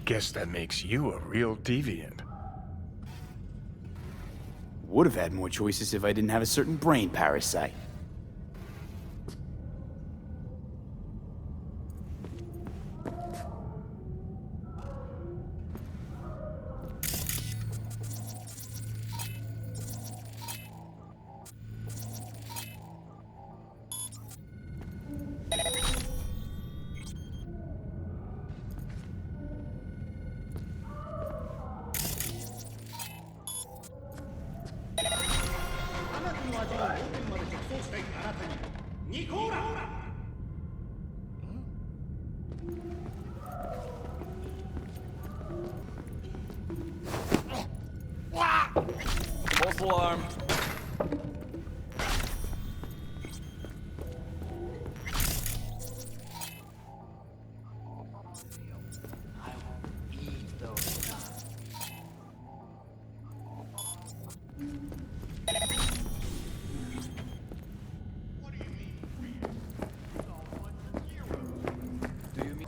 Guess that makes you a real deviant. Would have had more choices if I didn't have a certain brain parasite. False alarm. I will eat those. Do you mean?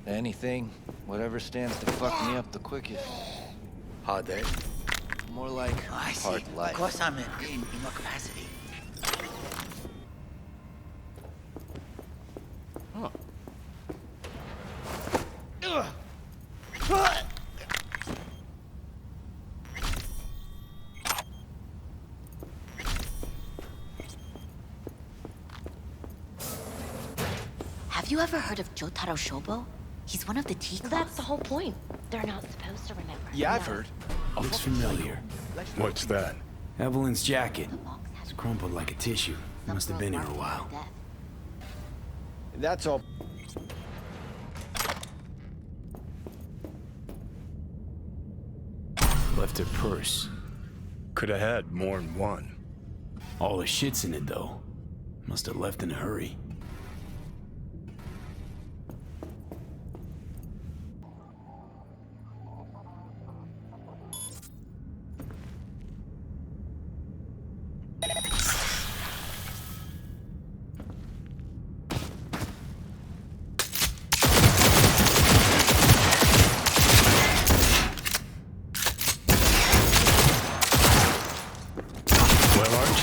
Anything, whatever stands to fuck me up the quickest. Hard day. More like I see. hard life. Of course I'm in what capacity? Huh. Have you ever heard of Jotaro Shobo? He's one of the tea class. That's the whole point. They're not supposed to remember. Yeah, I've heard. Looks familiar. What's that? Evelyn's jacket. It's crumpled like a tissue. Must have been here a while. That's all. Left her purse. Could have had more than one. All the shit's in it, though. Must have left in a hurry.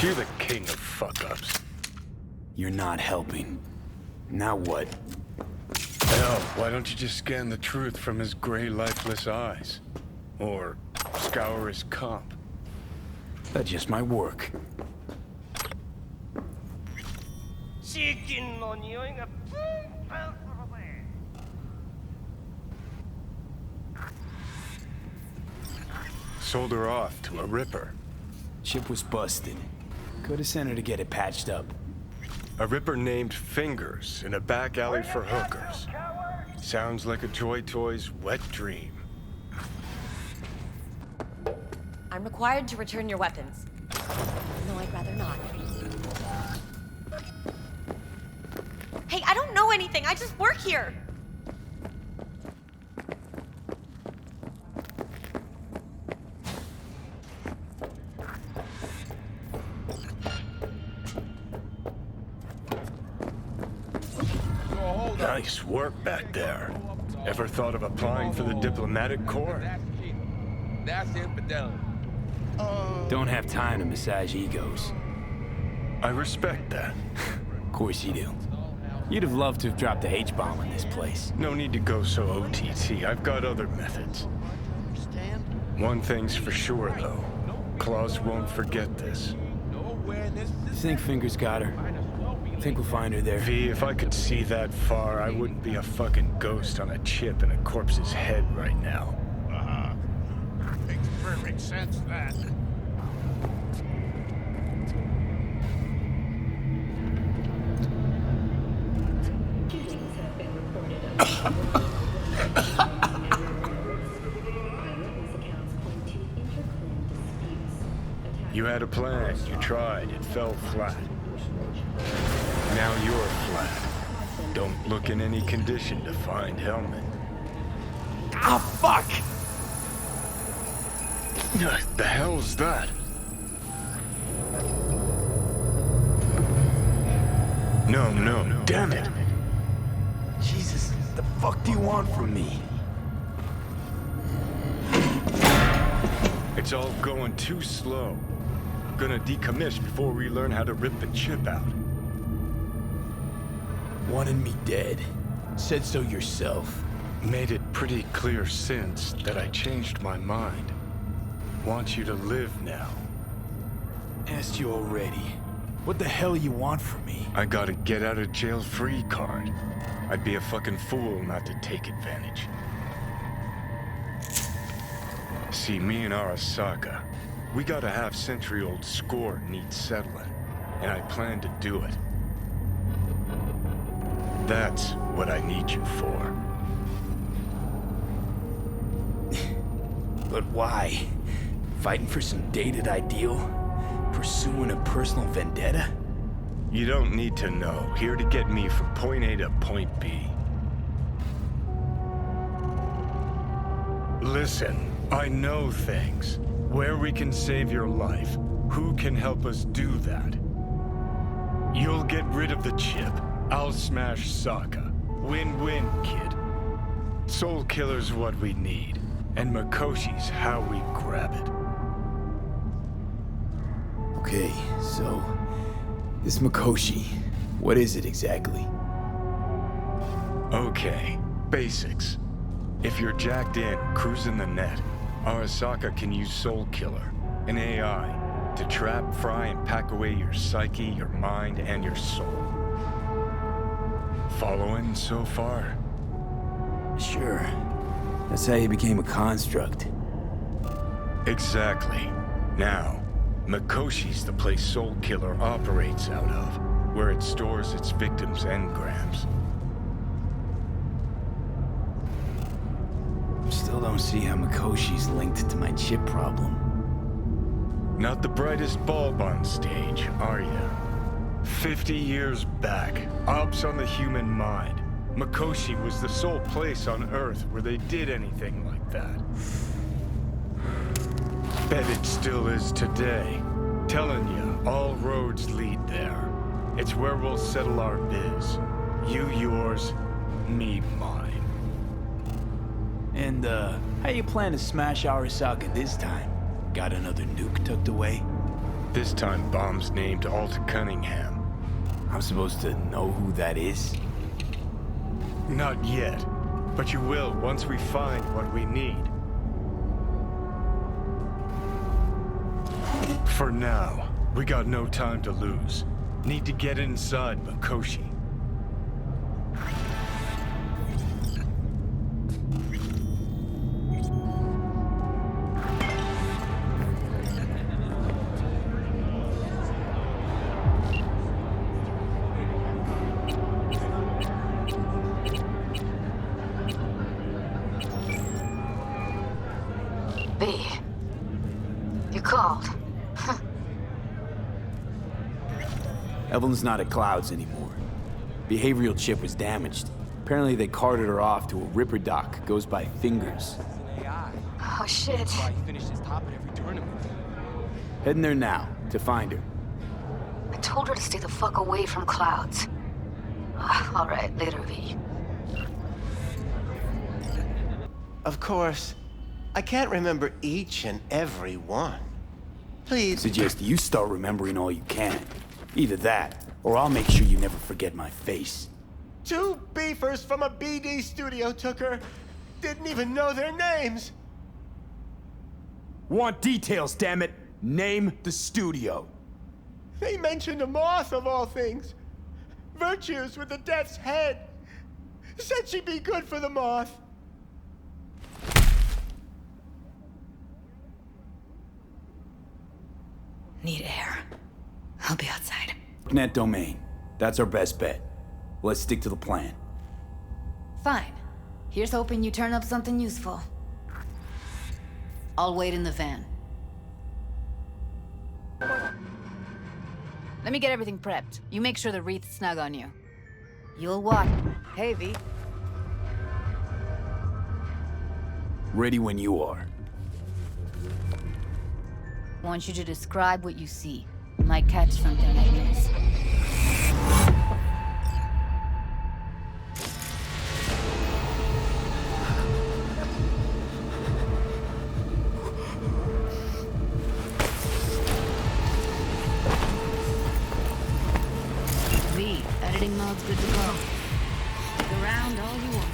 You're the king of fuck-ups. You're not helping. Now what? Hell, why don't you just scan the truth from his gray, lifeless eyes? Or scour his comp? That just might work. Sold her off to a ripper. Ship was busted. Could have sent her to get it patched up. A ripper named Fingers in a back alley for hookers. Sounds like a Joy Toy's wet dream. I'm required to return your weapons. No, I'd rather not. Hey, I don't know anything. I just work here. Nice work back there. Ever thought of applying for the diplomatic corps? That's infidelity. Don't have time to massage egos. I respect that. Of course you do. You'd have loved to have dropped the H-bomb on this place. No need to go so OTT. I've got other methods. One thing's for sure, though. Claus won't forget this. Think Fingers got her. Think we'll find her there. V, if I could see that far, I wouldn't be a fucking ghost on a chip in a corpse's head right now. Makes perfect sense, that. You had a plan, you tried, it fell flat. Now you're flat. Don't look in any condition to find Hellman. Ah, fuck! The hell's that? No, damn it. Jesus, the fuck do you want from me? It's all going too slow. Gonna decommission before we learn how to rip the chip out. Wanted me dead. Said so yourself. Made it pretty clear since that I changed my mind. Want you to live now. Asked you already. What the hell you want from me? I got a get out of jail free card. I'd be a fucking fool not to take advantage. See, me and Arasaka, we got a half-century-old score needs settling, and I plan to do it. That's what I need you for. But why? Fighting for some dated ideal? Pursuing a personal vendetta? You don't need to know. Here to get me from point A to point B. Listen, I know things. Where we can save your life. Who can help us do that? You'll get rid of the chip. I'll smash Sokka. Win-win, kid. Soul Killer's what we need. And Mikoshi's how we grab it. Okay, so... this Mikoshi, what is it exactly? Okay, basics. If you're jacked in, cruising the net, Arasaka can use Soul Killer, an AI, to trap, fry, and pack away your psyche, your mind, and your soul. Following so far? Sure. That's how you became a construct. Exactly. Now, Mikoshi's the place Soul Killer operates out of, where it stores its victims' engrams. Still don't see how Mikoshi's linked to my chip problem. Not the brightest bulb on stage, are ya? 50 years back, ops on the human mind. Mikoshi was the sole place on Earth where they did anything like that. Bet it still is today. Telling ya, all roads lead there. It's where we'll settle our biz. You yours, me mine. And, how you plan to smash Arasaka this time? Got another nuke tucked away? This time bomb's named Alt Cunningham. I'm supposed to know who that is? Not yet, but you will once we find what we need. For now, we got no time to lose. Need to get inside Mikoshi. B. You called. Evelyn's not at Clouds anymore. Behavioral chip was damaged. Apparently they carted her off to a Ripper dock. Goes by Fingers. Oh, shit. Heading there now, to find her. I told her to stay the fuck away from Clouds. All right, later, V. Of course, I can't remember each and every one. Please. Suggest you start remembering all you can. Either that, or I'll make sure you never forget my face. 2 beefers from a BD studio took her. Didn't even know their names. Want details, damn it! Name the studio. They mentioned a moth of all things. Virtues with the death's head. Said she'd be good for the moth. Need air. I'll be outside. Net domain. That's our best bet. Let's stick to the plan. Fine. Here's hoping you turn up something useful. I'll wait in the van. Let me get everything prepped. You make sure the wreath's snug on you. You'll walk. Hey, V. Ready when you are. Want you to describe what you see. Might catch something I miss. V, editing mode's good to go. Stick around all you want.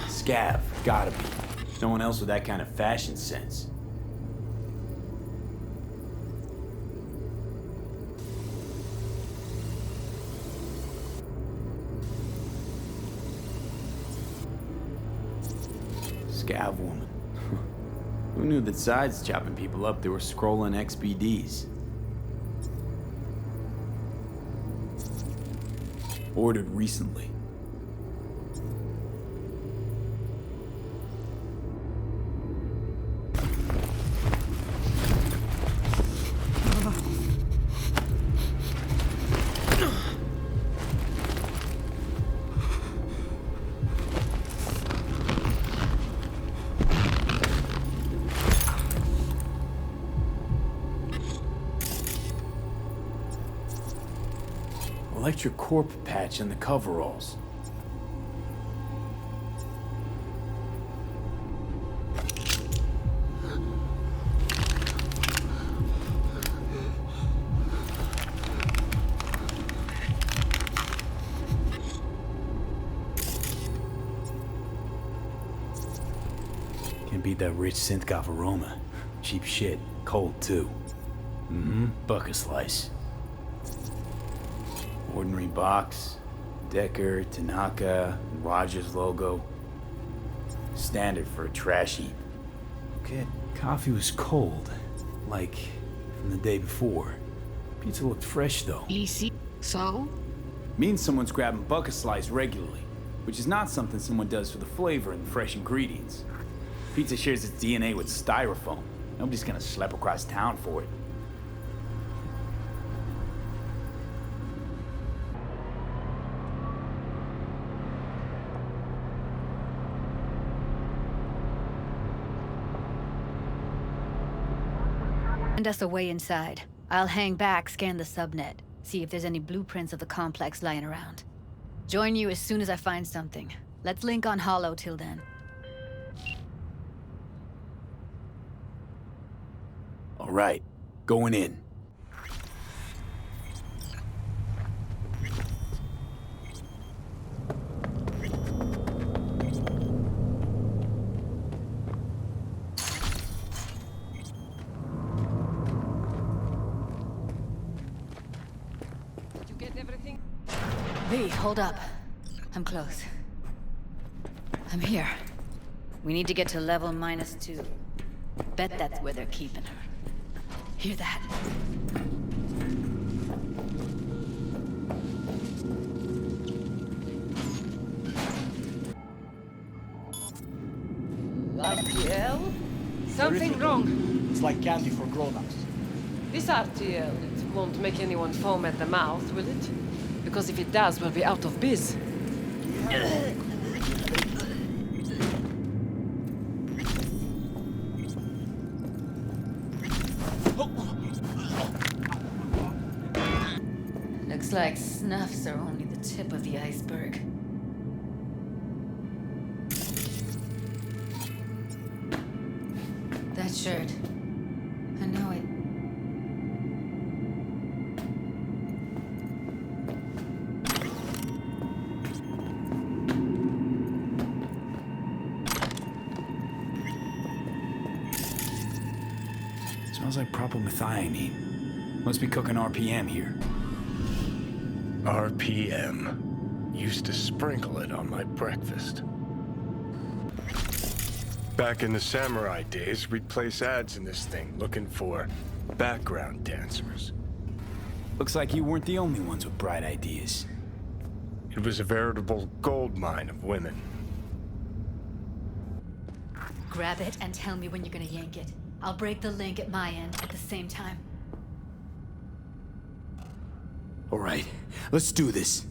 Scav, gotta be. No one else with that kind of fashion sense. Scav woman. Who knew that besides chopping people up, they were scrolling XBDs? Ordered recently. Electric corp patch in the coveralls. Can't beat that rich synth-goth aroma. Cheap shit. Cold, too. Bucket slice. Ordinary box, Decker, Tanaka, Rogers logo. Standard for a trash heap. Okay, coffee was cold, like from the day before. Pizza looked fresh though. Easy. So? Means someone's grabbing bucket slice regularly, which is not something someone does for the flavor and the fresh ingredients. Pizza shares its DNA with styrofoam. Nobody's gonna schlep across town for it. Send us away inside. I'll hang back, scan the subnet, see if there's any blueprints of the complex lying around. Join you as soon as I find something. Let's link on Hollow till then. All right, going in. V, hold up. I'm close. I'm here. We need to get to level -2. Bet that's where they're keeping her. Hear that? Raphael? Something wrong. It's like candy for grown-ups. This RTL, it won't make anyone foam at the mouth, will it? Because if it does, we'll be out of biz. Looks like snuffs are only the tip of the iceberg. That shirt. I know it. Smells like propylmethionine. Must be cooking RPM here. RPM. Used to sprinkle it on my breakfast. Back in the samurai days, we'd place ads in this thing looking for background dancers. Looks like you weren't the only ones with bright ideas. It was a veritable gold mine of women. Grab it and tell me when you're gonna yank it. I'll break the link at my end at the same time. All right, let's do this.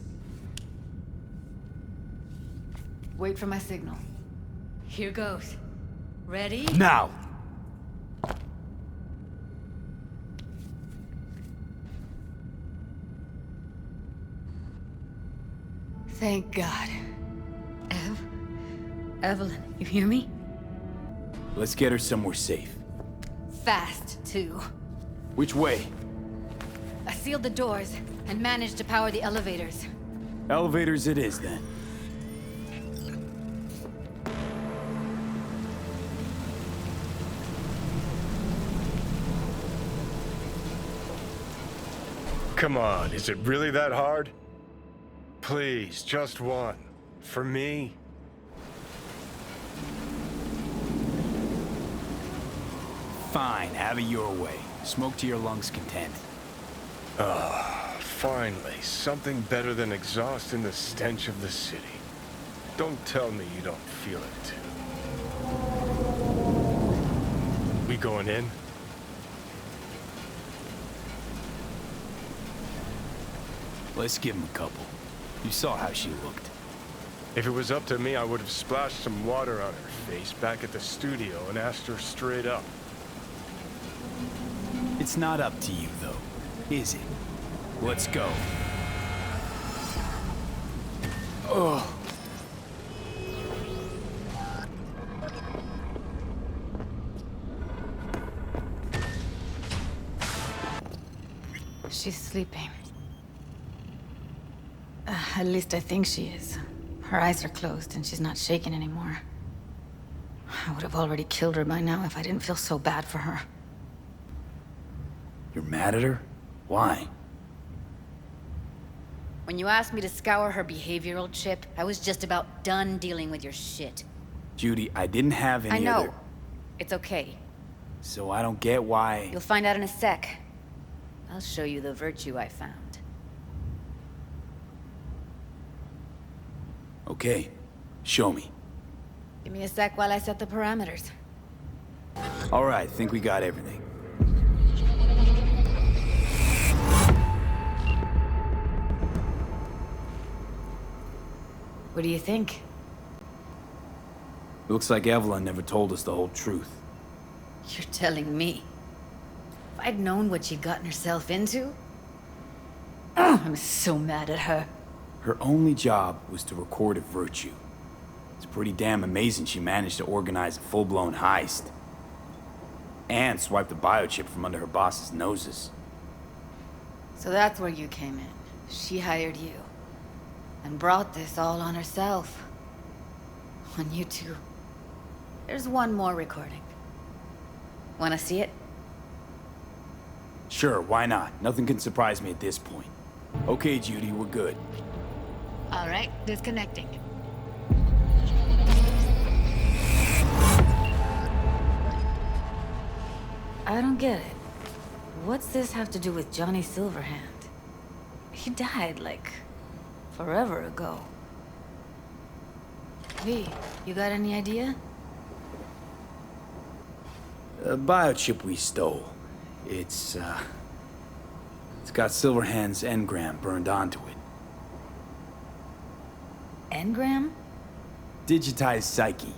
Wait for my signal. Here goes. Ready? Now! Thank God. Evelyn, you hear me? Let's get her somewhere safe. Fast, too. Which way? I sealed the doors and managed to power the elevators. Elevators it is, then. Come on, is it really that hard? Please, just one. For me? Fine, have it your way. Smoke to your lungs' content. Finally, something better than exhaust in the stench of the city. Don't tell me you don't feel it too. We going in? Let's give him a couple. You saw how she looked. If it was up to me, I would have splashed some water on her face back at the studio and asked her straight up. It's not up to you, though, is it? Let's go. Ugh. She's sleeping. At least I think she is. Her eyes are closed and she's not shaking anymore. I would have already killed her by now if I didn't feel so bad for her. You're mad at her? Why? When you asked me to scour her behavioral chip, I was just about done dealing with your shit. Judy, I didn't have any I know. other... It's okay. So I don't get why... You'll find out in a sec. I'll show you the virtue I found. Okay, show me. Give me a sec while I set the parameters. All right, think we got everything. What do you think? Looks like Evelyn never told us the whole truth. You're telling me. If I'd known what she'd gotten herself into... I'm so mad at her. Her only job was to record a virtue. It's pretty damn amazing she managed to organize a full-blown heist. And swipe the biochip from under her boss's noses. So that's where you came in. She hired you. And brought this all on herself. On you two. There's one more recording. Wanna see it? Sure, why not? Nothing can surprise me at this point. Okay, Judy, we're good. All right, disconnecting. I don't get it. What's this have to do with Johnny Silverhand? He died, like, forever ago. V, you got any idea? A biochip we stole. It's got Silverhand's engram burned onto it. Engram? Digitized psyche.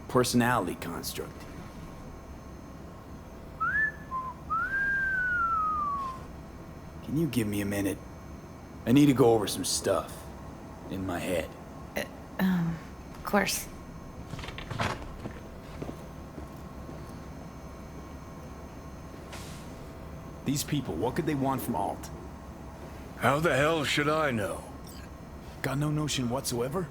Personality construct. Can you give me a minute? I need to go over some stuff. In my head. Of course. These people, what could they want from Alt? How the hell should I know? Got no notion whatsoever?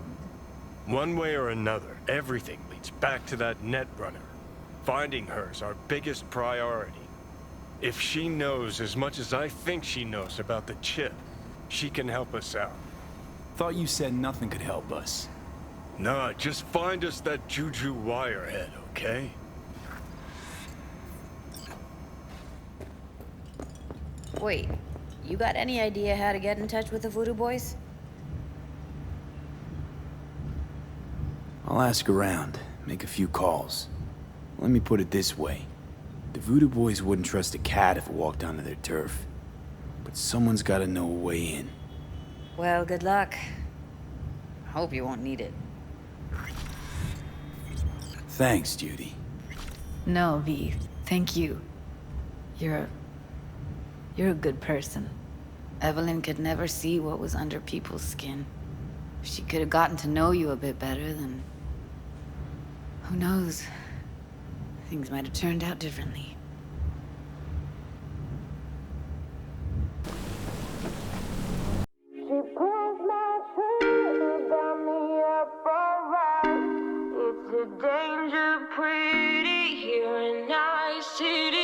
One way or another, everything leads back to that Netrunner. Finding her's our biggest priority. If she knows as much as I think she knows about the chip, she can help us out. Thought you said nothing could help us. Nah, just find us that Juju Wirehead, okay? Wait, you got any idea how to get in touch with the Voodoo Boys? I'll ask around, make a few calls. Let me put it this way. The Voodoo Boys wouldn't trust a cat if it walked onto their turf. But someone's gotta know a way in. Well, good luck. Hope you won't need it. Thanks, Judy. No, V. Thank you. You're a good person. Evelyn could never see what was under people's skin. If she could have gotten to know you a bit better, then... who knows? Things might have turned out differently. She pulls my trigger, got me up alright. It's a danger pretty here in Night City.